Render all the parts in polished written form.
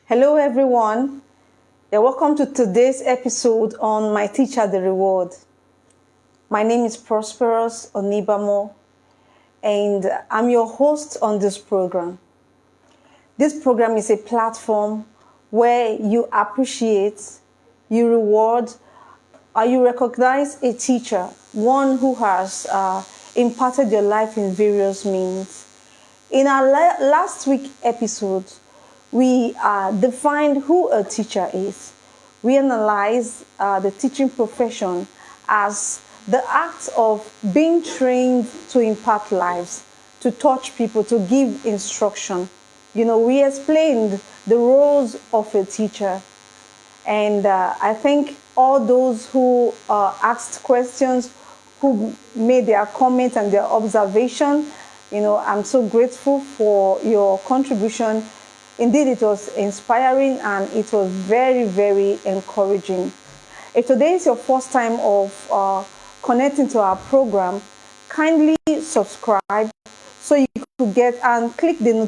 Hello, everyone. Welcome to today's episode on My Teacher, the Reward. My name is Prosperous Onibamo, and I'm your host on this program. This program is a platform where you appreciate, you reward, or you recognize a teacher, one who has imparted your life in various means. In our last week episode, we defined who a teacher is. We analyzed the teaching profession as the act of being trained to impart lives, to touch people, to give instruction. We explained the roles of a teacher. And I think all those who asked questions, who made their comments and their observation, I'm so grateful for your contribution. Indeed, it was inspiring and it was very, very encouraging. If today is your first time of connecting to our program, kindly subscribe so you could get and click the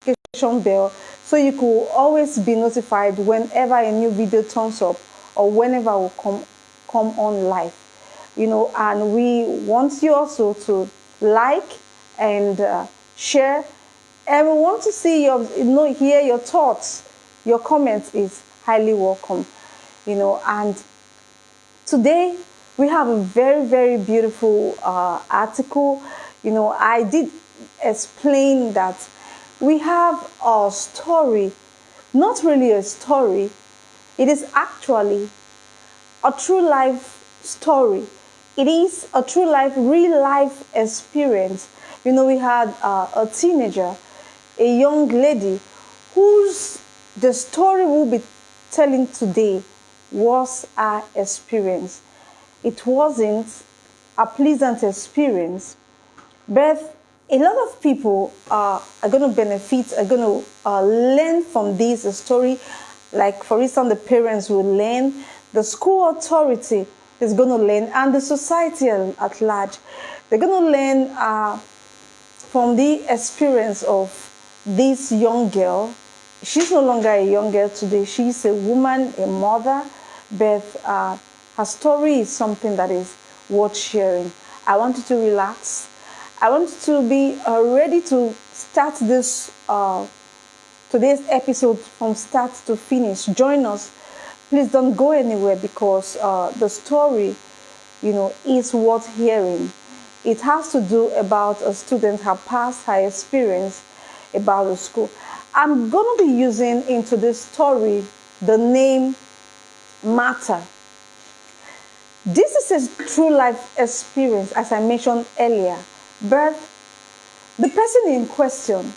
notification bell so you could always be notified whenever a new video turns up or whenever we come on live. And we want you also to like and share. And we want to see hear your thoughts. Your comments is highly welcome. And today we have a very, very beautiful article. I did explain that we have a story, not really a story. It is actually a true life story. It is a true life, real life experience. We had a teenager, a young lady, whose the story we'll be telling today was our experience. It wasn't a pleasant experience, but a lot of people are going to benefit, are going to learn from this story. Like, for instance, the parents will learn, the school authority is going to learn, and the society at large. They're going to learn from the experience of this young girl. She's no longer a young girl today. She's a woman, a mother, but her story is something that is worth sharing. I want you to relax. I want you to be ready to start this today's episode from start to finish. Join us. Please don't go anywhere because the story, is worth hearing. It has to do about a student, her past, her experience about the school. I'm going to be using into this story the name Martha. This is a true life experience, as I mentioned earlier. But the person in question,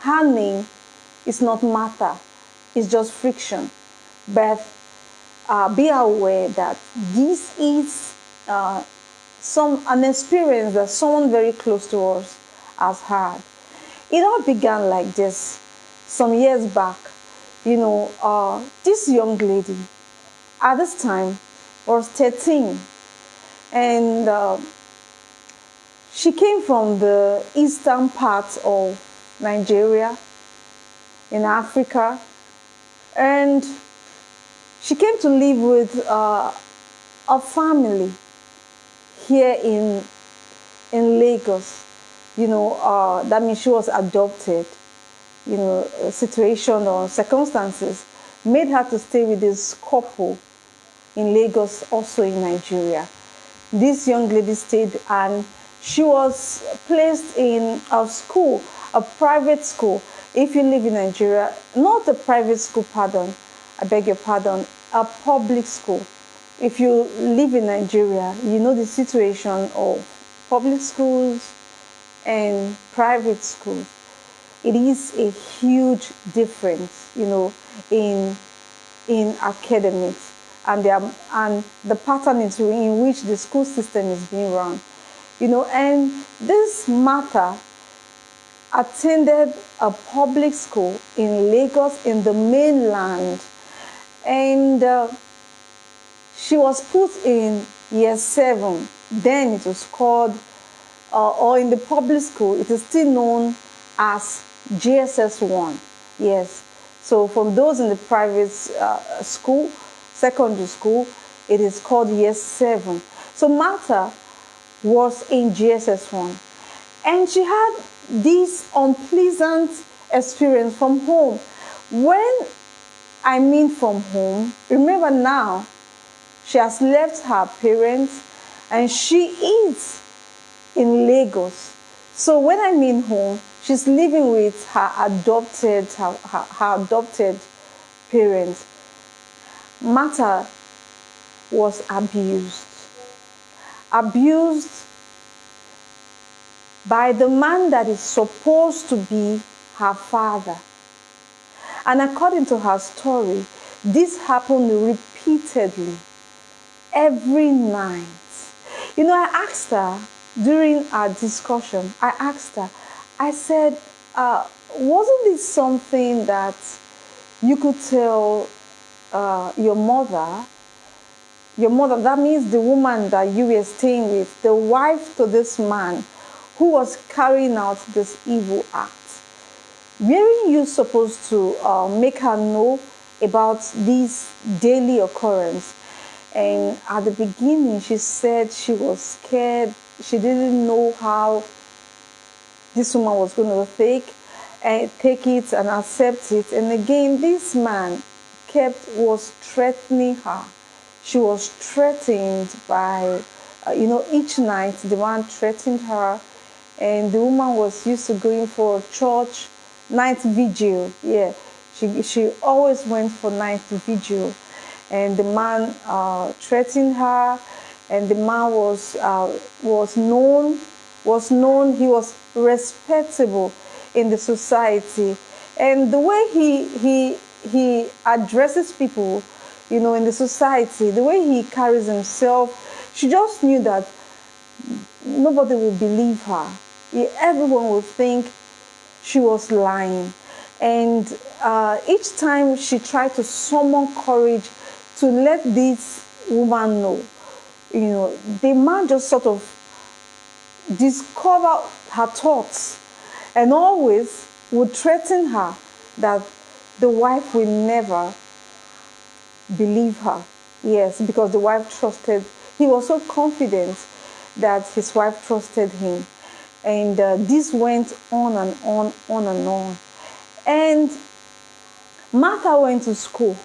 her name is not Martha. It's just friction. But be aware that this is an experience that someone very close to us has had. It all began like this some years back. This young lady at this time was 13, and she came from the eastern part of Nigeria in Africa, and she came to live with a family here in Lagos. That means she was adopted. A situation or circumstances made her to stay with this couple in Lagos, also in Nigeria. This young lady stayed, and she was placed in a school, a private school. If you live in Nigeria, not a private school, pardon, I beg your pardon, a public school. If you live in Nigeria, you know the situation of public schools and private schools. It is a huge difference, in academics and the pattern in which the school system is being run. And this Martha attended a public school in Lagos, in the mainland, and she was put in year 7. Then it was called, or in the public school, it is still known as JSS 1. Yes. So from those in the private school, secondary school, it is called year 7. So Martha was in GSS1. And she had this unpleasant experience from home. When I mean from home, remember now, she has left her parents and she is in Lagos. So when I mean home, she's living with her adopted parents. Martha was abused by the man that is supposed to be her father. And according to her story, this happened repeatedly, every night. You know, I asked her during our discussion, I said, wasn't this something that you could tell your mother? Your mother, that means the woman that you were staying with, the wife to this man who was carrying out this evil act. Weren't you supposed to make her know about this daily occurrence? And at the beginning, she said she was scared. She didn't know how this woman was going to take it and accept it. And again, this man was threatening her. She was threatened by, each night the man threatened her. And the woman was used to going for church night vigil. Yeah, she always went for night vigil. And the man threatened her, and the man was known. He was respectable in the society, and the way he addresses people, in the society, the way he carries himself, she just knew that nobody would believe her. Everyone would think she was lying. And each time she tried to summon courage to let this woman know, the man just sort of discovered her thoughts and always would threaten her that the wife will never believe her. Yes, because the wife trusted, he was so confident that his wife trusted him. And this went on and on and on. And Martha went to school.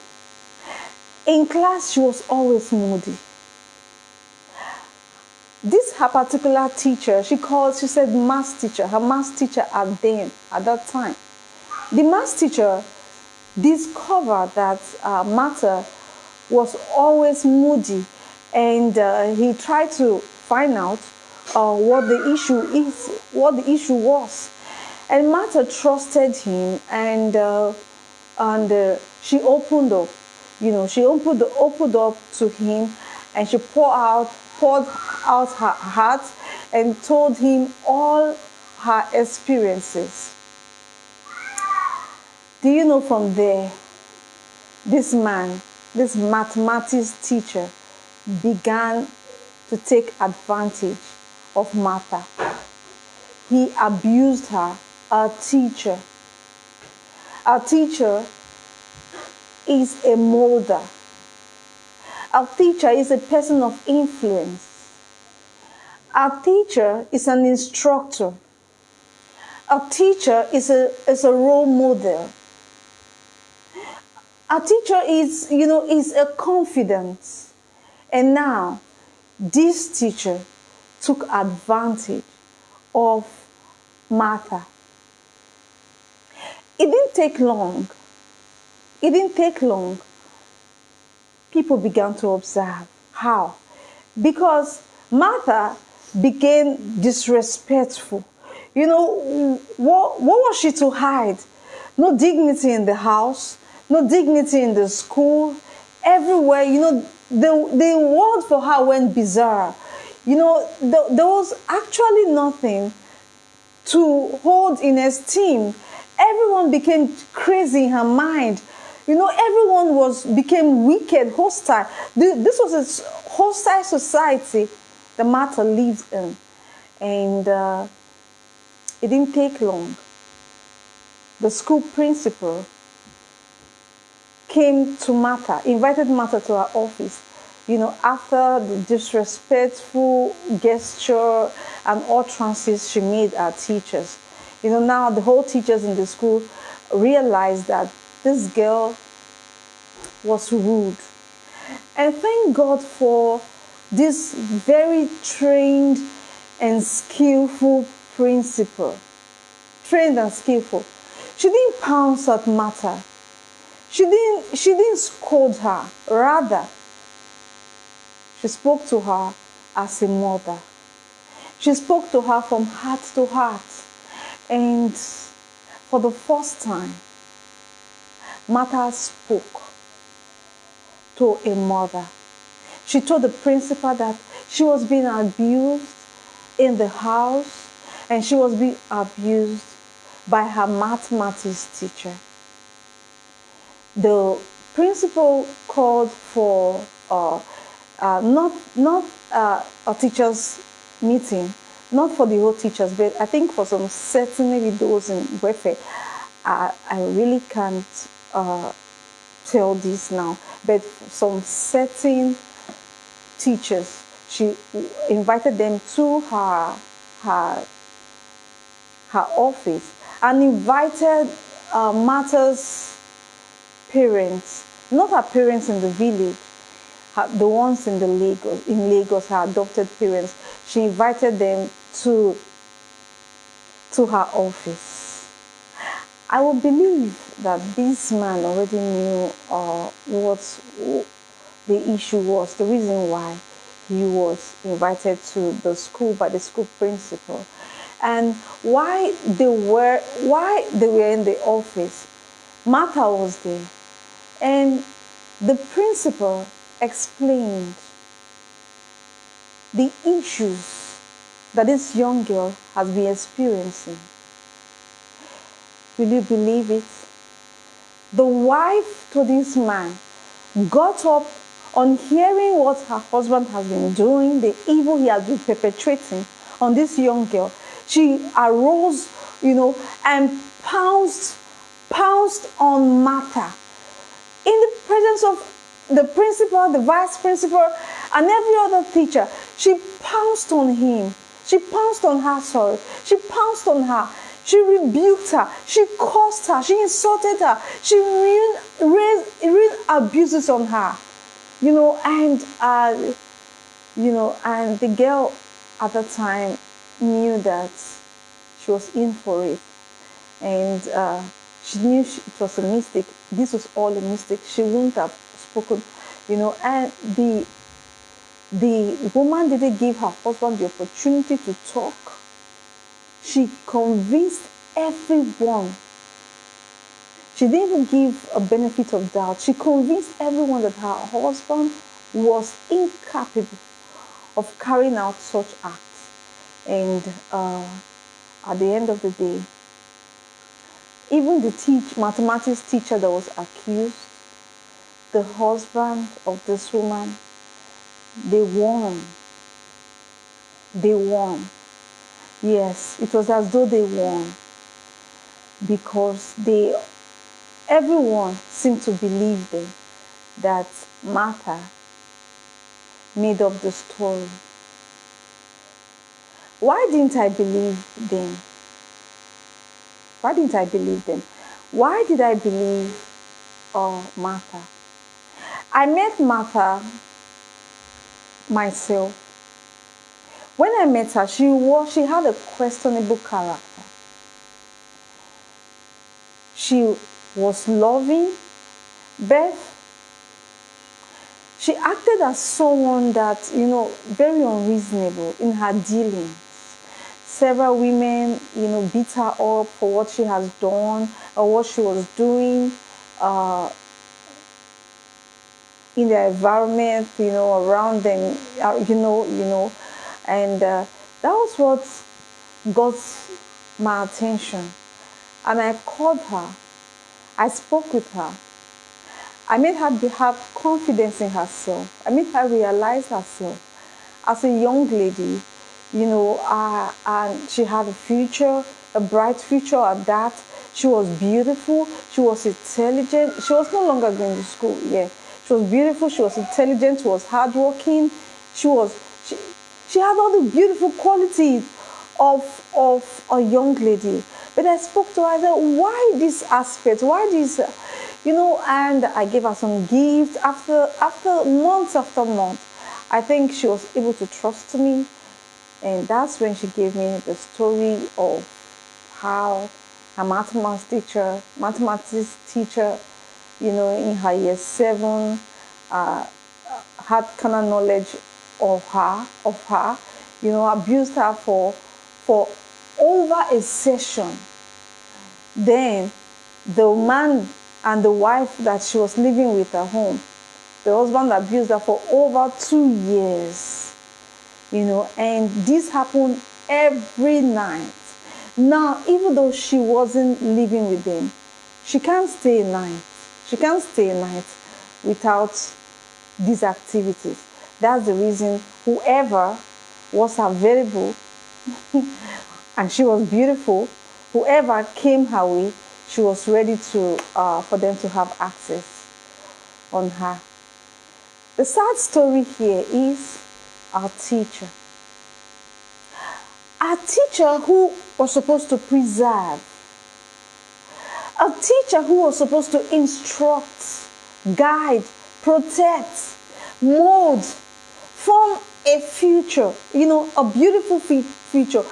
In class, she was always moody. This her particular teacher, she said math teacher, her math teacher at that time. The math teacher discovered that Martha was always moody, and he tried to find out what the issue was. And Martha trusted him, and she opened up. She opened up to him, and she poured out her heart and told him all her experiences. Do you know, from there, this mathematics teacher, began to take advantage of Martha. He abused her. Our teacher is a molder. Our teacher is a person of influence. Our teacher is an instructor. Our teacher is a role model. Our teacher is a confidence. And now, this teacher took advantage of Martha. It didn't take long. People began to observe. How? Because Martha became disrespectful. What was she to hide? No dignity in the house, no dignity in the school. Everywhere, the world for her went bizarre. There was actually nothing to hold in esteem. Everyone became crazy in her mind. Everyone became wicked, hostile. This was a hostile society that Martha lived in. And it didn't take long. The school principal came to Martha, invited Martha to her office, after the disrespectful gesture and utterances she made at teachers. Now the whole teachers in the school realized that this girl was rude. And thank God for this very trained and skillful principal. Trained and skillful. She didn't pounce at Martha. She didn't scold her. Rather, she spoke to her as a mother. She spoke to her from heart to heart. And for the first time, Martha spoke to a mother. She told the principal that she was being abused in the house and she was being abused by her mathematics teacher. The principal called for not a teachers' meeting, not for the whole teachers, but I think for some certain, maybe those in welfare. I really can't tell this now, but some certain teachers, she invited them to her office and invited Martha's parents, not her parents in the village, the ones in Lagos, her adopted parents. She invited them to her office. I would believe that this man already knew what the issue was, the reason why he was invited to the school by the school principal, and why they were in the office. Martha was there, and the principal explained the issues that this young girl has been experiencing. Will you believe it? The wife to this man got up on hearing what her husband has been doing, the evil he has been perpetrating on this young girl. She arose, and pounced on Martha in the presence of the principal, the vice principal, and every other teacher. She pounced on him. She pounced on her, sorry. She pounced on her. She rebuked her. She cursed her. She insulted her. She raised abuses on her. And the girl at the time knew that she was in for it. And she knew it was a mistake. This was all a mistake. She wouldn't have spoken, and the woman didn't give her husband the opportunity to talk. She convinced everyone. She didn't even give a benefit of doubt. She convinced everyone that her husband was incapable of carrying out such acts. And at the end of the day, even the mathematics teacher that was accused, the husband of this woman, they won. They won. Yes, it was as though they won, because everyone seemed to believe them that Martha made up the story. Why didn't I believe them? Why didn't I believe them? Why did I believe Martha? I met Martha myself. When I met her, she had a questionable character. She was loving, but she acted as someone that, very unreasonable in her dealings. Several women, beat her up for what she has done or what she was doing in the environment, around them, and that was what got my attention. And I called her. I spoke with her. I made her have confidence in herself. I made her realize herself as a young lady, and she had a future, a bright future at that. She was beautiful. She was intelligent. She was no longer going to school. Yeah, she was beautiful. She was intelligent. She was hardworking. She was she, she had all the beautiful qualities of a young lady. But I spoke to her. I said, why this aspect? Why this? And I gave her some gifts. After months after months, I think she was able to trust me, and that's when she gave me the story of how her mathematics teacher, in her year 7, had kind of knowledge of her, abused her for over a session. Then the man and the wife that she was living with at home, the husband abused her for over 2 years, and this happened every night. Now, even though she wasn't living with him, she can't stay a night. She can't stay a night without these activities. That's the reason whoever was available and she was beautiful, whoever came her way, she was ready to for them to have access on her. The sad story here is our teacher. A teacher who was supposed to preserve. A teacher who was supposed to instruct, guide, protect, mold, form a future, a beautiful future.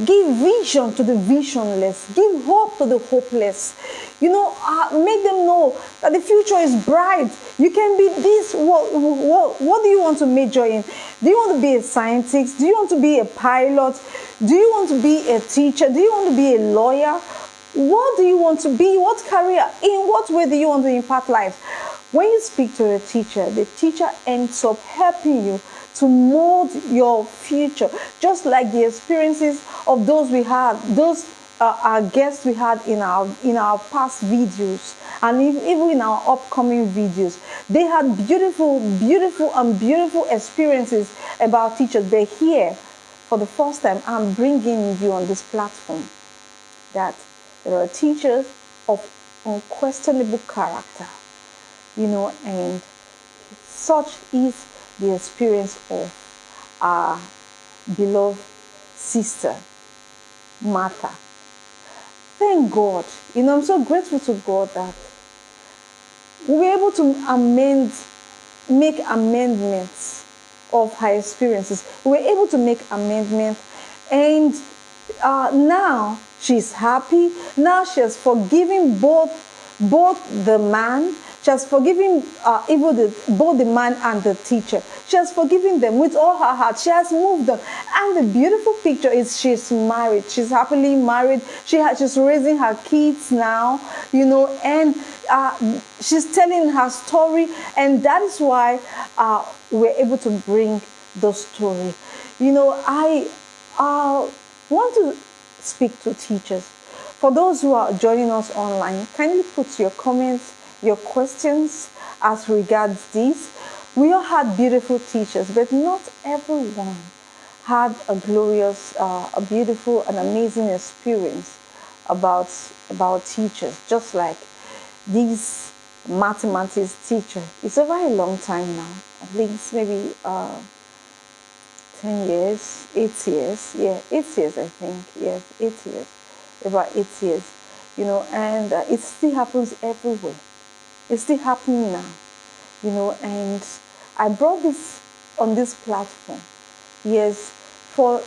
Give vision to the visionless. Give hope to the hopeless. Make them know that the future is bright. You can be this. What do you want to major in? Do you want to be a scientist? Do you want to be a pilot? Do you want to be a teacher? Do you want to be a lawyer? What do you want to be? What career? In what way do you want to impact lives? When you speak to a teacher, the teacher ends up helping you to mold your future, just like the experiences of those we had, those our guests we had in our past videos, and even in our upcoming videos. They had beautiful experiences about teachers. But here, for the first time, I'm bringing you on this platform that there are teachers of unquestionable character, and such is the experience of our beloved sister, Martha. Thank God. I'm so grateful to God that we were able to make amendments of her experiences. We were able to make amendments, and now she's happy. Now she has forgiven both the man. She has forgiven both the man and the teacher. She has forgiven them with all her heart. She has moved on. And the beautiful picture is she's married. She's happily married. She's raising her kids now, and she's telling her story. And that is why we're able to bring the story. I want to speak to teachers. For those who are joining us online, kindly put your comments, your questions as regards this. We all had beautiful teachers, but not everyone had a glorious, a beautiful, and amazing experience about teachers. Just like this mathematics teacher. It's over a long time now. At least maybe 10 years, 8 years. Yeah, 8 years, I think. Yes, 8 years. About 8 years. And it still happens everywhere. It's still happening now, and I brought this on this platform. Yes, for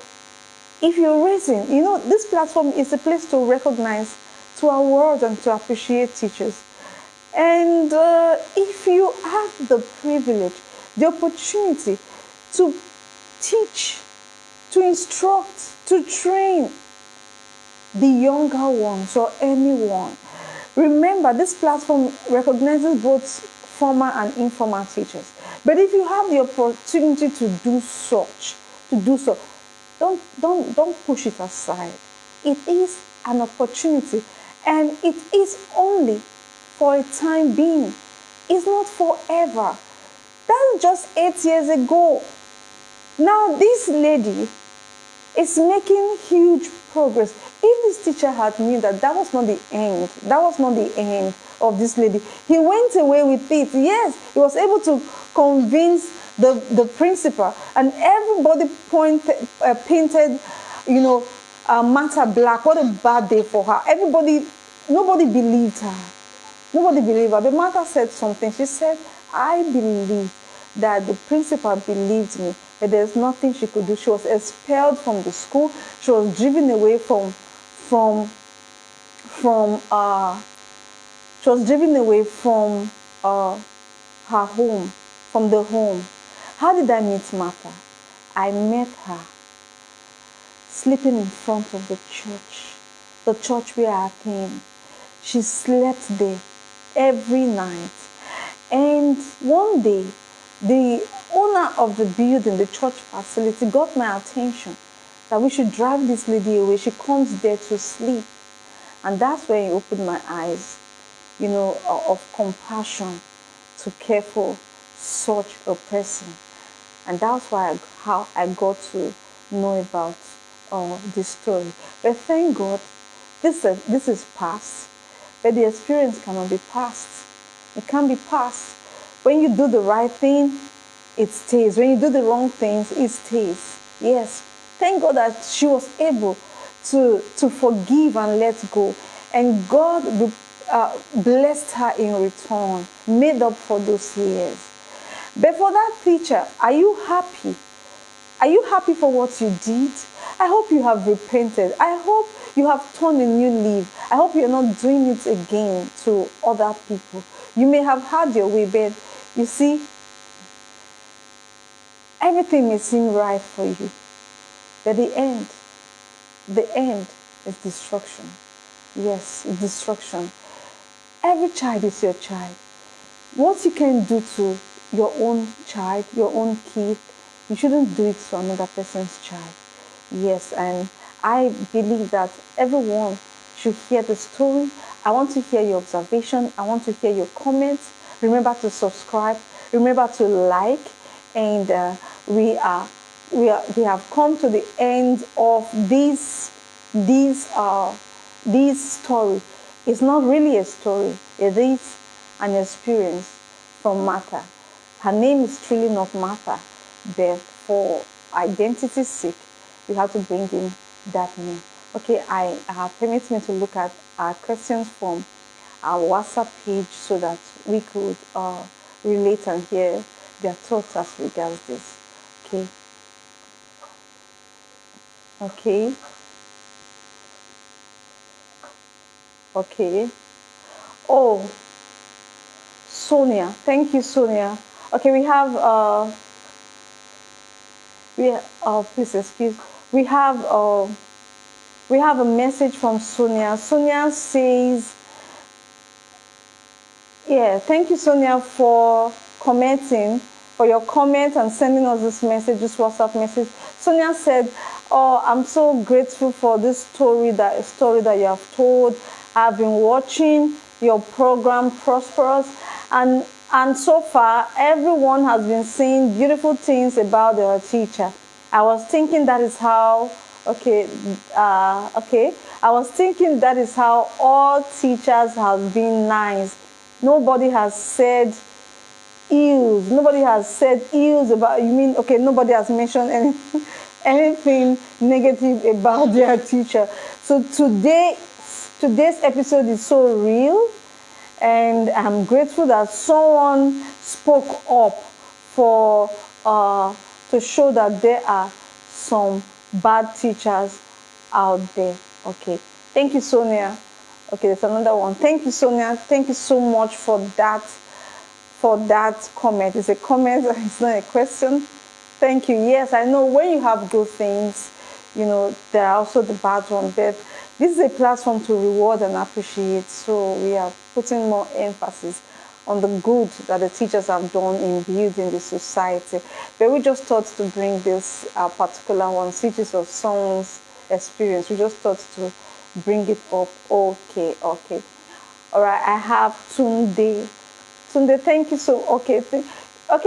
if you're raising, this platform is a place to recognize, to award, and to appreciate teachers. And if you have the privilege, the opportunity to teach, to instruct, to train the younger ones or anyone, remember, this platform recognizes both formal and informal teachers. But if you have the opportunity to do so, don't push it aside. It is an opportunity, and it is only for a time being. It's not forever. That's just 8 years ago. Now this lady is making huge progress. if this teacher had knew that that was not the end, that was not the end of this lady, he went away with it. Yes, he was able to convince the principal, and everybody painted, Martha black. What a bad day for her. Nobody believed her. Nobody believed her. But Martha said something. She said, I believe that the principal believed me, but there's nothing she could do. She was expelled from the school. She was driven away from she was driven away from her home, from the home. How did I meet Martha? I met her sleeping in front of the church where I came. She slept there every night. And one day, the owner of the building, the church facility, got my attention that we should drive this lady away. She comes there to sleep. And that's when he opened my eyes, of compassion to care for such a person. And that's how I got to know about this story. But thank God, this is past. But the experience cannot be past. It can't be past. When you do the right thing, it stays. When you do the wrong things, it stays. Yes. Thank God that she was able to forgive and let go. And God blessed her in return, made up for those years. But for that teacher, are you happy? Are you happy for what you did? I hope you have repented. I hope you have turned a new leaf. I hope you're not doing it again to other people. You may have had your way, but you see, everything may seem right for you. But the end is destruction. Yes, destruction. Every child is your child. What you can do to your own child, your own kid, you shouldn't do it to another person's child. Yes, and I believe that everyone should hear the story. I want to hear your observation. I want to hear your comments. Remember to subscribe. Remember to like. And we have come to the end of this story. It's not really a story. It is an experience from Martha. Her name is truly not Martha, but for identity's sake, we have to bring in that name. Okay, permit me to look at our questions from our WhatsApp page so that we could relate and hear their thoughts as regards this. Okay. Okay. Okay. Oh, Sonia. Thank you, Sonia. Okay, please excuse. We have a message from Sonia. Sonia says, yeah, thank you, Sonia, for commenting, for your comment and sending us this message, this WhatsApp message. Sonia said, oh, I'm so grateful for this story that you have told. I've been watching your program, Prosperous, and so far, everyone has been saying beautiful things about their teacher. I was thinking that is how, I was thinking that is how all teachers have been nice. Nobody has said ills. Nobody has said ills about, nobody has mentioned anything negative about their teacher. So today's episode is so real. And I'm grateful that someone spoke up to show that there are some bad teachers out there. Okay. Thank you, Sonia. Okay, there's another one. Thank you, Sonia. Thank you so much for that comment. It's a comment, it's not a question. Thank you. Yes, I know when you have good things, there are also the bad ones. But this is a platform to reward and appreciate. So we are putting more emphasis on the good that the teachers have done in building the society. But we just thought to bring this particular one, Cities of Songs experience. We just thought to bring it up. Okay. All right, I have Tunde. Tunde, thank you so. Okay,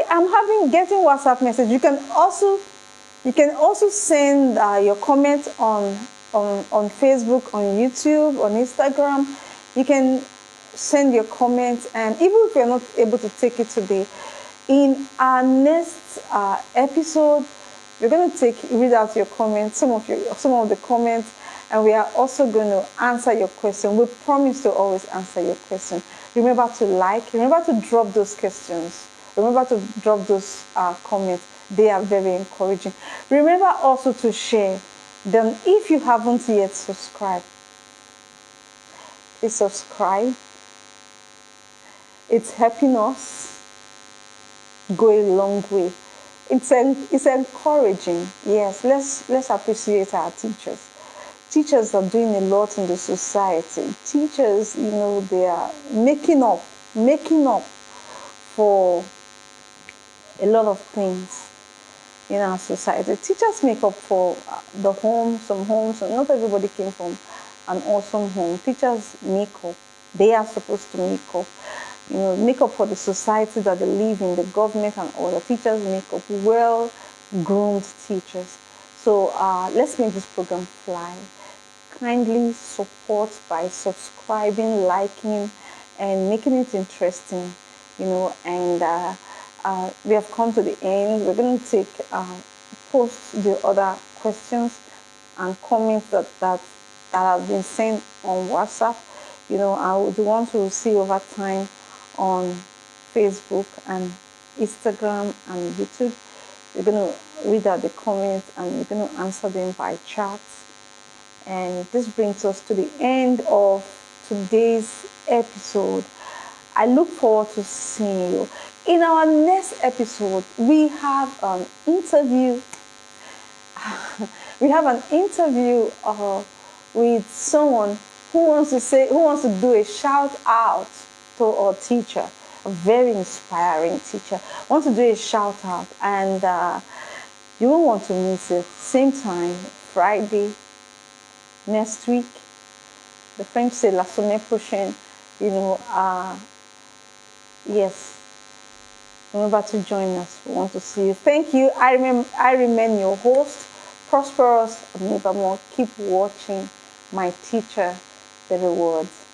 I'm getting WhatsApp message. You can also send your comments on on Facebook, on YouTube, on Instagram. You can send your comments, and even if you're not able to take it today, in our next episode, we're going to read out your comments, some of the comments, and we are also going to answer your question. We promise to always answer your question. Remember to like, remember to drop those questions, remember to drop those comments. They are very encouraging. Remember also to share. Then if you haven't yet subscribed, please subscribe. It's helping us go a long way. It's encouraging. Yes, let's appreciate our teachers. Teachers are doing a lot in the society. Teachers, they are making up for a lot of things in our society. Teachers make up for the home, some homes. Not everybody came from an awesome home. Teachers make up. They are supposed to make up for the society that they live in, the government and all. The teachers make up well-groomed teachers. So let's make this program fly. Kindly support by subscribing, liking, and making it interesting, and we have come to the end. We're going to post the other questions and comments that have been sent on WhatsApp. I would want to see over time on Facebook and Instagram and YouTube. We're going to read out the comments and we're going to answer them by chat. And this brings us to the end of today's episode. I look forward to seeing you. In our next episode, we have an interview. We have an interview with someone who wants to do a shout out to our teacher, a very inspiring teacher. Wants to do a shout out, and you won't want to miss it. Same time, Friday next week. The French say la semaine prochaine. Yes. Remember to join us. We want to see you. Thank you. I remain your host, Prosperous Onibamo. Keep watching My Teacher, The Rewards.